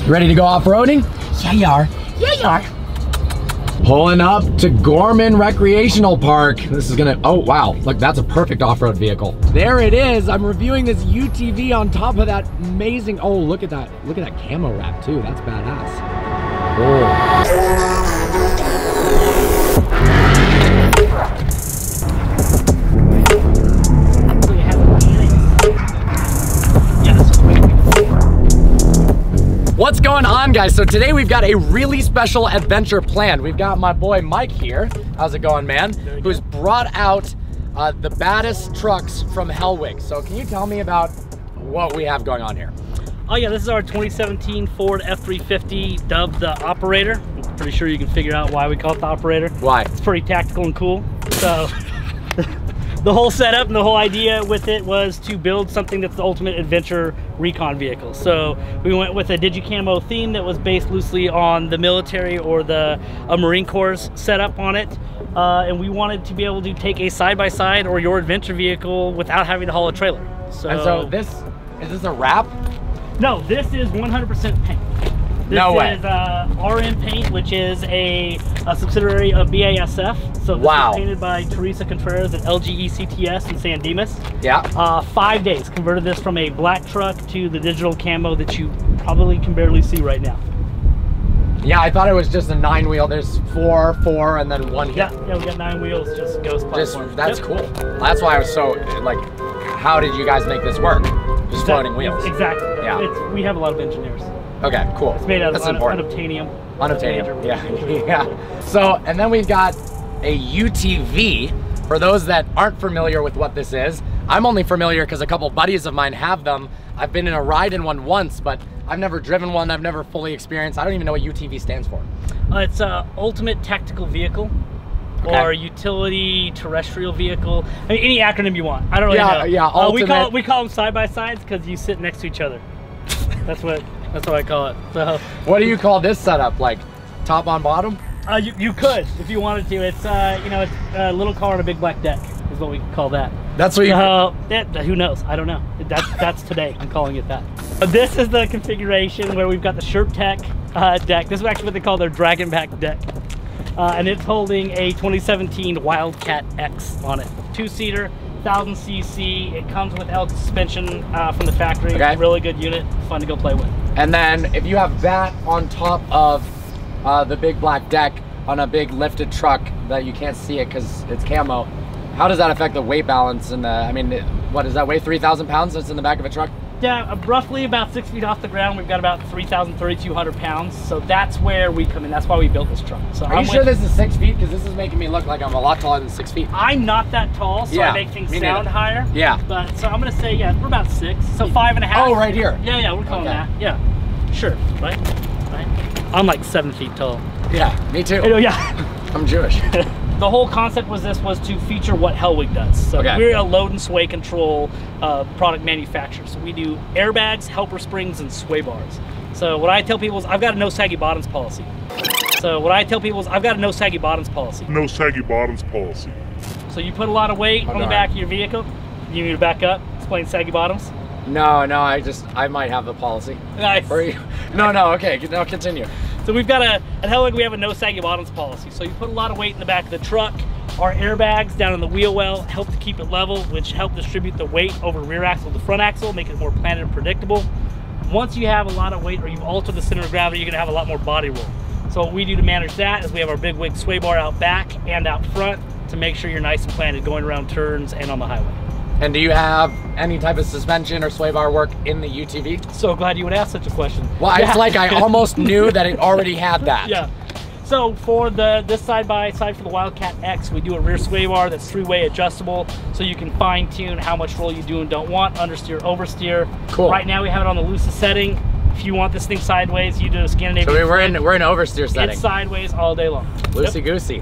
Ready to go off-roading? Yeah, you are. Yeah, you are. Pulling up to Gorman Recreational Park. This is gonna, oh wow, look, that's a perfect off-road vehicle. There it is. I'm reviewing this UTV on top of that amazing, oh, look at that. Look at that camo wrap too. That's badass. Oh. What's going on, guys? So today we've got a really special adventure planned. We've got my boy Mike here. How's it going, man? Who's brought out the baddest trucks from Hellwig. So can you tell me about what we have going on here? Oh yeah, this is our 2017 Ford F350 dubbed the Operator. I'm pretty sure you can figure out why we call it the Operator. Why? It's pretty tactical and cool. So the whole setup and the whole idea with it was to build something that's the ultimate adventure recon vehicle. So we went with a digicamo theme that was based loosely on the military or the Marine Corps setup on it. And we wanted to be able to take a side-by-side or your adventure vehicle without having to haul a trailer. And so this, is this a wrap? No, this is 100% paint. No way. This is RM Paint, which is a subsidiary of BASF. So this is painted by Teresa Contreras at LGECTS in San Dimas. Yeah. 5 days, converted this from a black truck to the digital camo that you probably can barely see right now. Yeah, I thought it was just a 9-wheel. There's four, and then one here. Yeah, we got 9 wheels, just ghost platform. That's cool. That's why I was so, like, how did you guys make this work? Just floating wheels. Exactly. Yeah. We have a lot of engineers. Okay, cool. It's made out of unobtainium. Unobtainium, yeah. Yeah. So, and then we've got a UTV. For those that aren't familiar with what this is, I'm only familiar because a couple buddies of mine have them. I've been in a ride in one once, but I've never driven one. I've never fully experienced. I don't even know what UTV stands for. It's a ultimate tactical vehicle. Okay. Or utility terrestrial vehicle. I mean, any acronym you want. I don't really know. Yeah, ultimate. We call them side-by-sides because you sit next to each other. That's what I call it. So what do you call this setup? Like top on bottom? You could if you wanted to. It's you know, it's a little car on a big black deck is what we call that. That's what you who knows? I don't know. That's today. I'm calling it that. This is the configuration where we've got the SherpTech deck. This is actually what they call their Dragonback deck. And it's holding a 2017 Wildcat X on it. 2-seater, 1000cc. It comes with L suspension from the factory. Okay. Really good unit, fun to go play with. And then if you have that on top of the big black deck on a big lifted truck that you can't see it because it's camo, how does that affect the weight balance? And I mean, what does that weigh? 3,000 pounds that's in the back of a truck? Yeah, roughly about 6 feet off the ground. We've got about 3,200 pounds. So that's where we come in. That's why we built this truck. So are you sure this is 6 feet? Because this is making me look like I'm a lot taller than 6 feet. I'm not that tall, so I make things sound higher. Yeah. But so I'm gonna say, yeah, we're about 6. So 5.5. Oh, right here. Yeah, we're calling that. Yeah. Sure. Right? I'm like 7 feet tall. Yeah, me too. Yeah. I'm Jewish. The whole concept was to feature what Hellwig does. So we're a load and sway control product manufacturer. So we do airbags, helper springs, and sway bars. So what I tell people is I've got a no saggy bottoms policy. No saggy bottoms policy. So you put a lot of weight on the back of your vehicle. You need me to back up, explain saggy bottoms? No, I might have the policy. Nice. No, okay, no, continue. So we've got at Hellwig, we have a no saggy bottoms policy. So you put a lot of weight in the back of the truck. Our airbags down in the wheel well help to keep it level, which help distribute the weight over rear axle to front axle, make it more planted and predictable. Once you have a lot of weight or you've altered the center of gravity, you're gonna have a lot more body roll. So what we do to manage that is we have our big wig sway bar out back and out front to make sure you're nice and planted going around turns and on the highway. And do you have any type of suspension or sway bar work in the UTV? So glad you would ask such a question. Well, it's like I almost knew that it already had that. Yeah. So for this side-by-side for the Wildcat X, we do a rear sway bar that's 3-way adjustable, so you can fine-tune how much roll you do and don't want, understeer, oversteer. Cool. Right now we have it on the loosest setting. If you want this thing sideways, you do a Scandinavian. So we're in oversteer setting. It's sideways all day long. Loosey-goosey.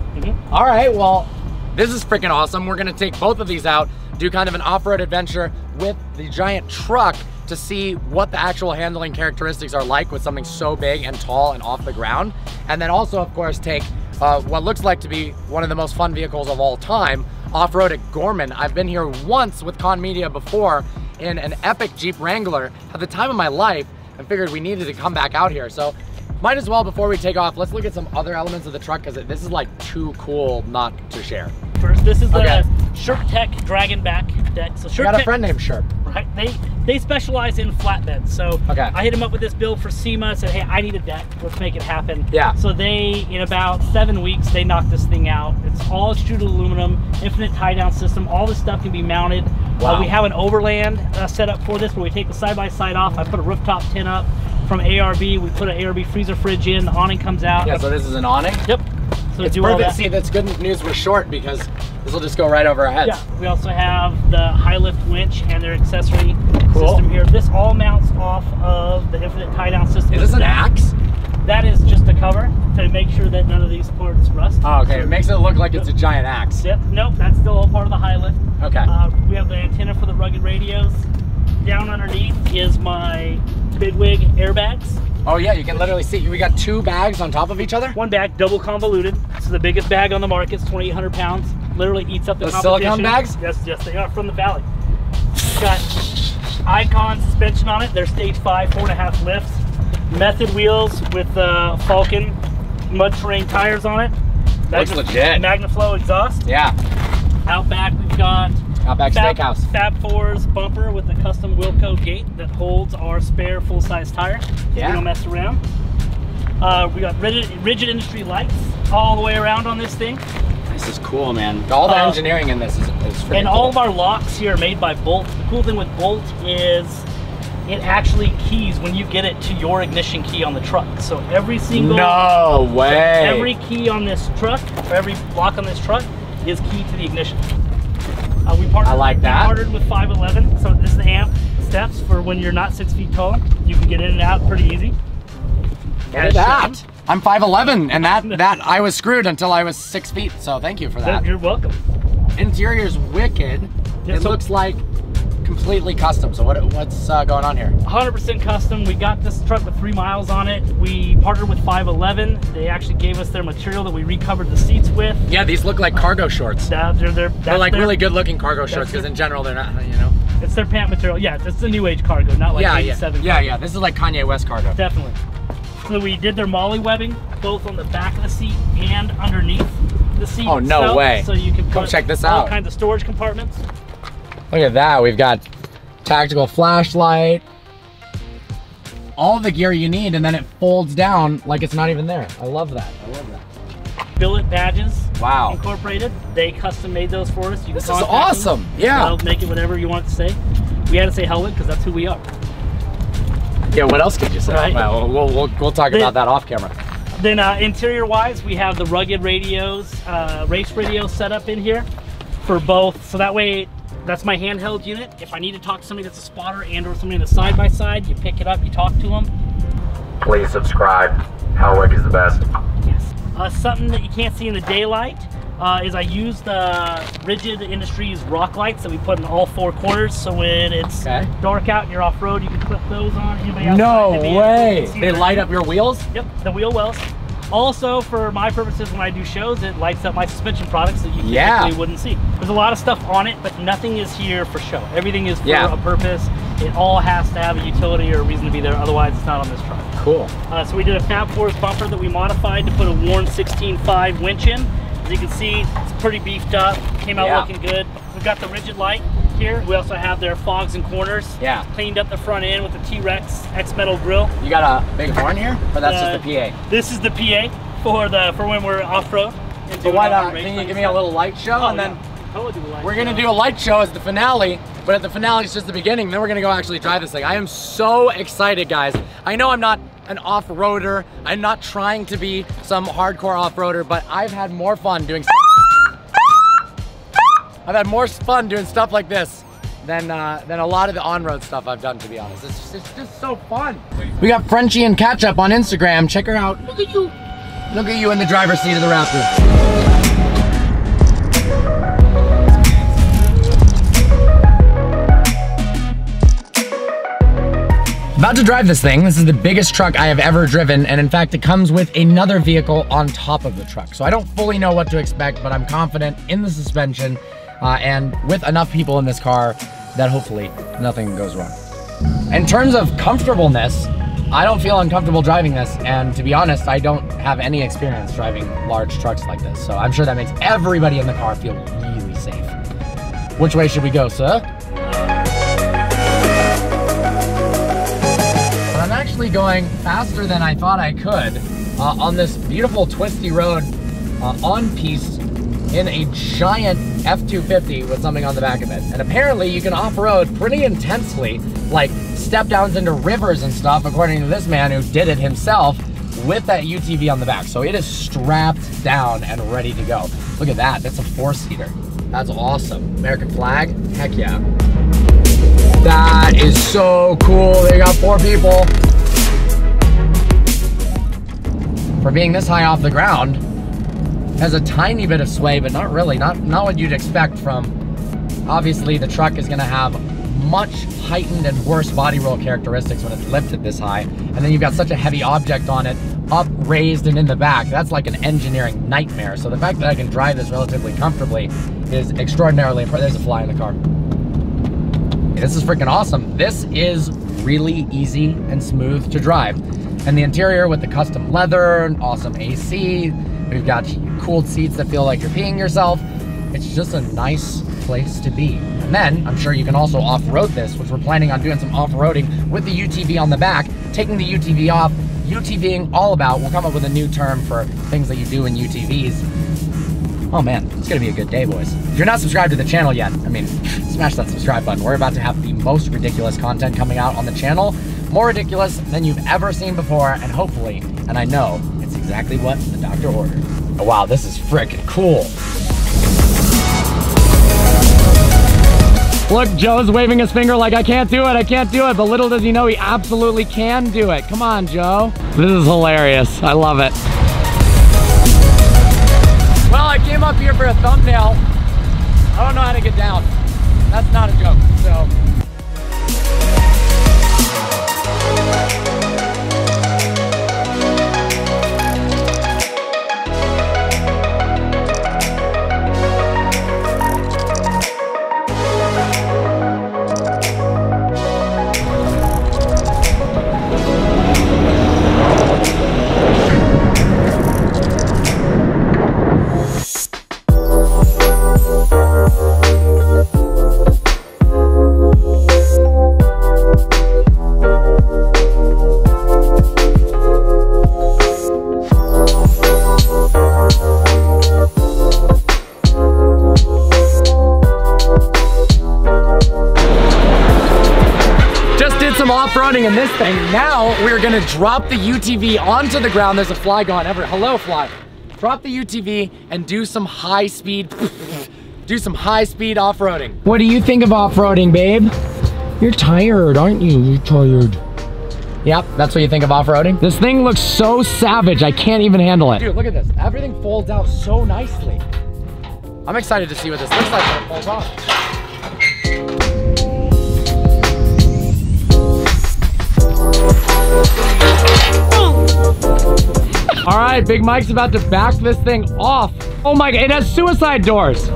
All right, well, this is freaking awesome. We're gonna take both of these out, do kind of an off-road adventure with the giant truck to see what the actual handling characteristics are like with something so big and tall and off the ground. And then also, of course, take what looks like to be one of the most fun vehicles of all time, off-road at Gorman. I've been here once with Con Media before in an epic Jeep Wrangler. At the time of my life, and figured we needed to come back out here. So might as well, before we take off, let's look at some other elements of the truck, because this is like too cool not to share. First, this is the SherpTech Dragon back deck. So I got a friend named Sherp. Right, they specialize in flatbeds. So I hit them up with this build for SEMA, said, hey, I need a deck, let's make it happen. Yeah. So they, in about 7 weeks, they knocked this thing out. It's all extruded aluminum, infinite tie down system. All this stuff can be mounted. Wow. We have an overland set up for this, where we take the side-by-side off. I put a rooftop tin up from ARB. We put an ARB freezer fridge in, the awning comes out. Yeah, so this is an awning? Yep. So it's perfect. See, that's good news we're short, because this will just go right over our heads. Yeah, we also have the high lift winch and their accessory system here. This all mounts off of the infinite tie down system. Is this an axe? That is just a cover to make sure that none of these parts rust. Oh, okay. It makes it look like it's a giant axe. Yep. Nope, that's still all part of the high lift. Okay. We have the antenna for the rugged radios. Down underneath is my bigwig airbags. Oh yeah, you can literally see. We got 2 bags on top of each other? One bag, double convoluted. This is the biggest bag on the market. It's 2,800 pounds. Literally eats up the competition. Silicone bags? Yes, they are, from the Valley. It's got Icon suspension on it. They're stage 5, 4.5 lifts. Method wheels with Falcon mud terrain tires on it. Looks legit. Magnaflow exhaust. Yeah. Out back we've got Outback Steakhouse. Fab 4's bumper with a custom Wilco gate that holds our spare full-size tire. Yeah. We don't mess around. We got rigid industry lights all the way around on this thing. This is cool, man. All the engineering in this is pretty cool. All of our locks here are made by Bolt. The cool thing with Bolt is it actually keys when you get it to your ignition key on the truck. So every single... No way! Every key on this truck, or every lock on this truck, is key to the ignition. We partnered with 511, so this is the amp steps for when you're not 6 feet tall. You can get in and out pretty easy. Look at that. I'm 5'11", and that I was screwed until I was 6 feet, so thank you for that. You're welcome. Interior's wicked. Yeah, it looks like completely custom. So what's going on here? 100% custom. We got this truck with 3 miles on it. We partnered with 511. They actually gave us their material that we recovered the seats with. Yeah, these look like cargo shorts. They're like really good looking cargo shorts, because in general they're not, you know. It's their pant material. Yeah, it's the new age cargo, not like 87 cargo. Yeah, this is like Kanye West cargo. Definitely. So we did their molly webbing both on the back of the seat and underneath the seat. Oh, no way. So you can come check this all out. Kinds of storage compartments. Look at that. We've got tactical flashlight, all the gear you need, and then it folds down like it's not even there. I love that. Billet badges. Wow. Incorporated. They custom made those for us. This is awesome. Yeah. They'll make it whatever you want to say. We had to say Helwig because that's who we are. Yeah, what else could you say? Right. Well, we'll talk about that off camera. Then interior-wise, we have the rugged radios, race radios set up in here for both. So that way, that's my handheld unit. If I need to talk to somebody that's a spotter and or somebody in the side-by-side, you pick it up, you talk to them. Please subscribe. Helwig is the best. Yes. Something that you can't see in the daylight is I use the Rigid Industries rock lights that we put in all 4 corners. So when it's dark out and you're off-road, you can put those on. Anybody outside, no way! They light up your wheels? Yep, the wheel wells. Also, for my purposes, when I do shows, it lights up my suspension products that you typically wouldn't see. There's a lot of stuff on it, but nothing is here for show. Everything is for a purpose. It all has to have a utility or a reason to be there, otherwise it's not on this truck. Cool. So we did a Fab 4's bumper that we modified to put a worn 16.5 winch in. As you can see, it's pretty beefed up, came out looking good. We've got the rigid light here. We also have their fogs and corners. Yeah. Cleaned up the front end with the T-Rex X-Metal grill. You got a big horn here? Or that's just the PA? This is the PA for when we're off-road. So why not? Can you give me a little light show? And then we're going to do a light show as the finale, but at the finale it's just the beginning. Then we're going to go actually drive this thing. I am so excited, guys. I know I'm not an off-roader. I'm not trying to be some hardcore off-roader, but I've had more fun doing stuff like this than a lot of the on-road stuff I've done, to be honest. It's just so fun. We got Frenchy and Catch-Up on Instagram. Check her out. Look at you. Look at you in the driver's seat of the Raptor. About to drive this thing. This is the biggest truck I have ever driven, and in fact, it comes with another vehicle on top of the truck. So I don't fully know what to expect, but I'm confident in the suspension and with enough people in this car that hopefully nothing goes wrong. In terms of comfortableness, I don't feel uncomfortable driving this, and to be honest, I don't have any experience driving large trucks like this, so I'm sure that makes everybody in the car feel really safe. Which way should we go, sir? I'm actually going faster than I thought I could on this beautiful twisty road on piste in a giant F-250 with something on the back of it. And apparently you can off-road pretty intensely, like step downs into rivers and stuff, according to this man who did it himself with that UTV on the back. So it is strapped down and ready to go. Look at that, that's a 4-seater. That's awesome. American flag, heck yeah. That is so cool. They got 4 people. For being this high off the ground, has a tiny bit of sway, but not really, not what you'd expect from, obviously the truck is gonna have much heightened and worse body roll characteristics when it's lifted this high. And then you've got such a heavy object on it, up, raised, and in the back. That's like an engineering nightmare. So the fact that I can drive this relatively comfortably is extraordinarily impressive. There's a fly in the car. This is freaking awesome. This is really easy and smooth to drive. And the interior with the custom leather, awesome AC, we've got cooled seats that feel like you're peeing yourself. It's just a nice place to be. And then I'm sure you can also off-road this, which we're planning on doing some off-roading with the UTV on the back, taking the UTV off, UTVing all about. We'll come up with a new term for things that you do in UTVs. Oh man, it's gonna be a good day, boys. If you're not subscribed to the channel yet, I mean, smash that subscribe button. We're about to have the most ridiculous content coming out on the channel. More ridiculous than you've ever seen before, and hopefully, and I know, it's exactly what the doctor ordered. Oh wow, this is freaking cool. Look, Joe's waving his finger like, I can't do it, but little does he know he absolutely can do it. Come on, Joe. This is hilarious. I love it. Well, I came up here for a thumbnail. I don't know how to get down. That's not a joke, so. Off-roading in this thing. Now we're gonna drop the UTV onto the ground. There's a fly gone. Hello, fly. Drop the UTV and do some high speed off-roading. What do you think of off-roading, babe? You're tired, aren't you? You're tired. Yep, that's what you think of off-roading? This thing looks so savage, I can't even handle it. Dude, look at this. Everything folds out so nicely. I'm excited to see what this looks like when it folds off. All right, Big Mike's about to back this thing off. Oh my God, it has suicide doors.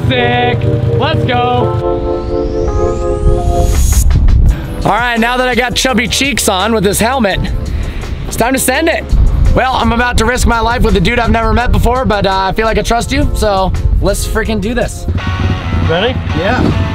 Sick. Let's go. All right, now that I got chubby cheeks on with this helmet, it's time to send it. Well, I'm about to risk my life with a dude I've never met before, but I feel like I trust you, so let's freaking do this. Ready? Yeah.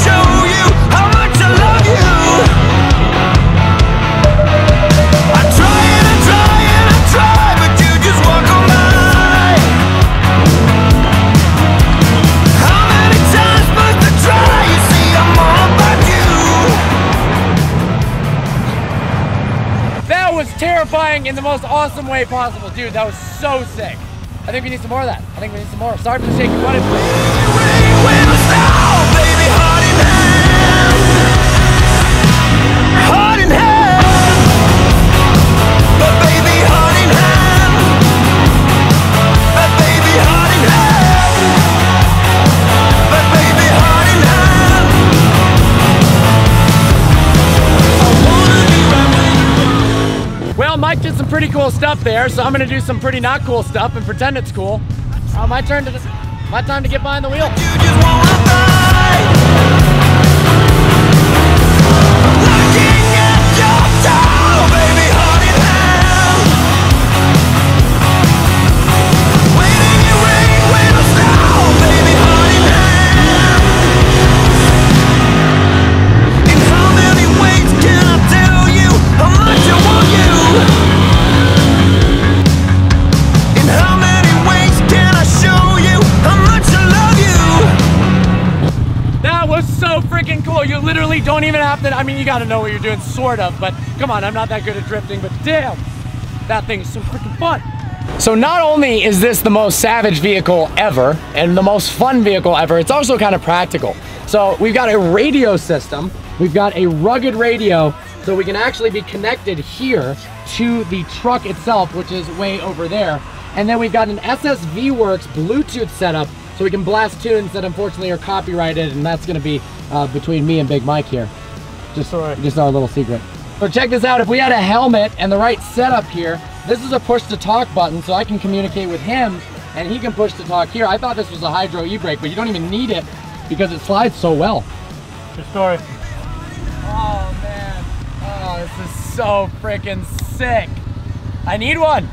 Show you how much I love in the most awesome way possible. Dude, that was so sick. I think we need some more of that. I think we need some more. Sorry for the shaky footage. Heart in hand, but baby, heart in hand, but baby, heart in hand, but baby, heart in hand. I wanna be right where you are. Well, Mike did some pretty cool stuff there, so I'm gonna do some pretty not cool stuff and pretend it's cool. My time to get behind the wheel. You just wanna ride. Looking at your toe, baby, heart in hand. Waiting in rain, wait the snow, baby, heart in hand. In how many ways can I tell you how much I want you? In how many ways can I show you how much I love you? That was so freaking cool. You literally don't even have to, I mean, you gotta know what you're doing, sort of, but come on, I'm not that good at drifting, but damn, that thing is so freaking fun. So not only is this the most savage vehicle ever and the most fun vehicle ever, it's also kind of practical. So we've got a radio system, we've got a rugged radio, so we can actually be connected here to the truck itself, which is way over there. And then we've got an SSV Works Bluetooth setup, so we can blast tunes that unfortunately are copyrighted, and that's gonna be between me and Big Mike here. Just our little secret. So check this out, if we had a helmet and the right setup here, this is a push to talk button, so I can communicate with him and he can push to talk here. I thought this was a hydro e-brake, but you don't even need it because it slides so well. True story. Oh man, oh, this is so freaking sick. I need one.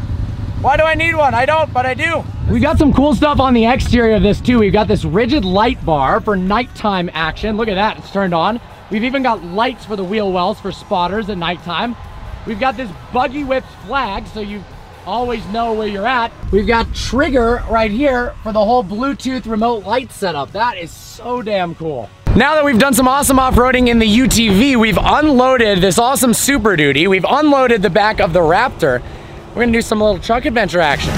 Why do I need one? I don't, but I do. We got some cool stuff on the exterior of this too. We've got this rigid light bar for nighttime action. Look at that, it's turned on. We've even got lights for the wheel wells for spotters at nighttime. We've got this buggy whip flag, so you always know where you're at. We've got trigger right here for the whole Bluetooth remote light setup. That is so damn cool. Now that we've done some awesome off-roading in the UTV, we've unloaded this awesome Super Duty. We've unloaded the back of the Raptor. We're gonna do some little truck adventure action.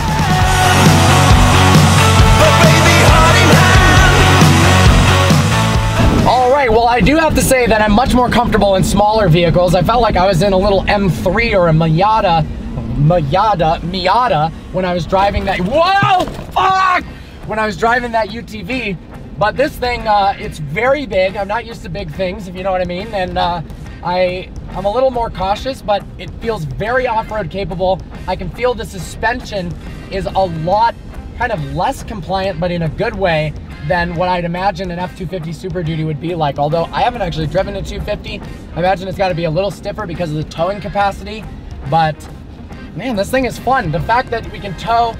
All right, well, I do have to say that I'm much more comfortable in smaller vehicles. I felt like I was in a little M3 or a Miata when I was driving that, whoa, fuck! When I was driving that UTV. But this thing, it's very big. I'm not used to big things, if you know what I mean. And I'm a little more cautious, but it feels very off-road capable. I can feel the suspension is a lot kind of less compliant, but in a good way than what I'd imagine an F250 Super Duty would be like. Although I haven't actually driven a 250. I imagine it's got to be a little stiffer because of the towing capacity. But man, this thing is fun. The fact that we can tow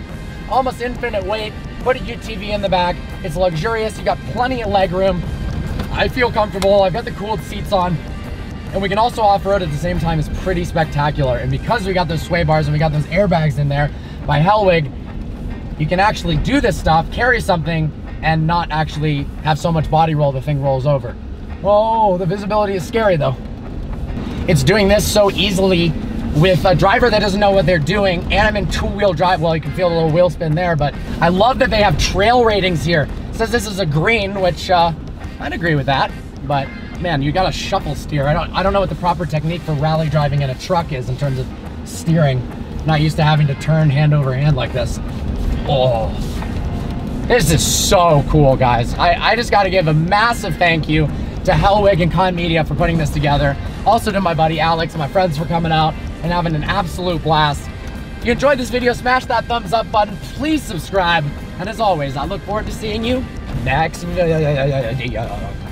almost infinite weight, put a UTV in the back, it's luxurious. You got plenty of leg room. I feel comfortable. I've got the cooled seats on. And we can also off-road at the same time. It's pretty spectacular. And because we got those sway bars and we got those airbags in there by Hellwig, you can actually do this stuff, carry something, and not actually have so much body roll the thing rolls over. Whoa, the visibility is scary though. It's doing this so easily with a driver that doesn't know what they're doing, and I'm in two-wheel drive. Well, you can feel a little wheel spin there, but I love that they have trail ratings here. It says this is a green, which I'd agree with that, but man, you gotta shuffle steer. I don't know what the proper technique for rally driving in a truck is in terms of steering. Not used to having to turn hand over hand like this. Oh, this is so cool, guys. I just gotta give a massive thank you to Hellwig and Con Media for putting this together. Also to my buddy Alex and my friends for coming out and having an absolute blast. If you enjoyed this video, smash that thumbs up button. Please subscribe. And as always, I look forward to seeing you next video.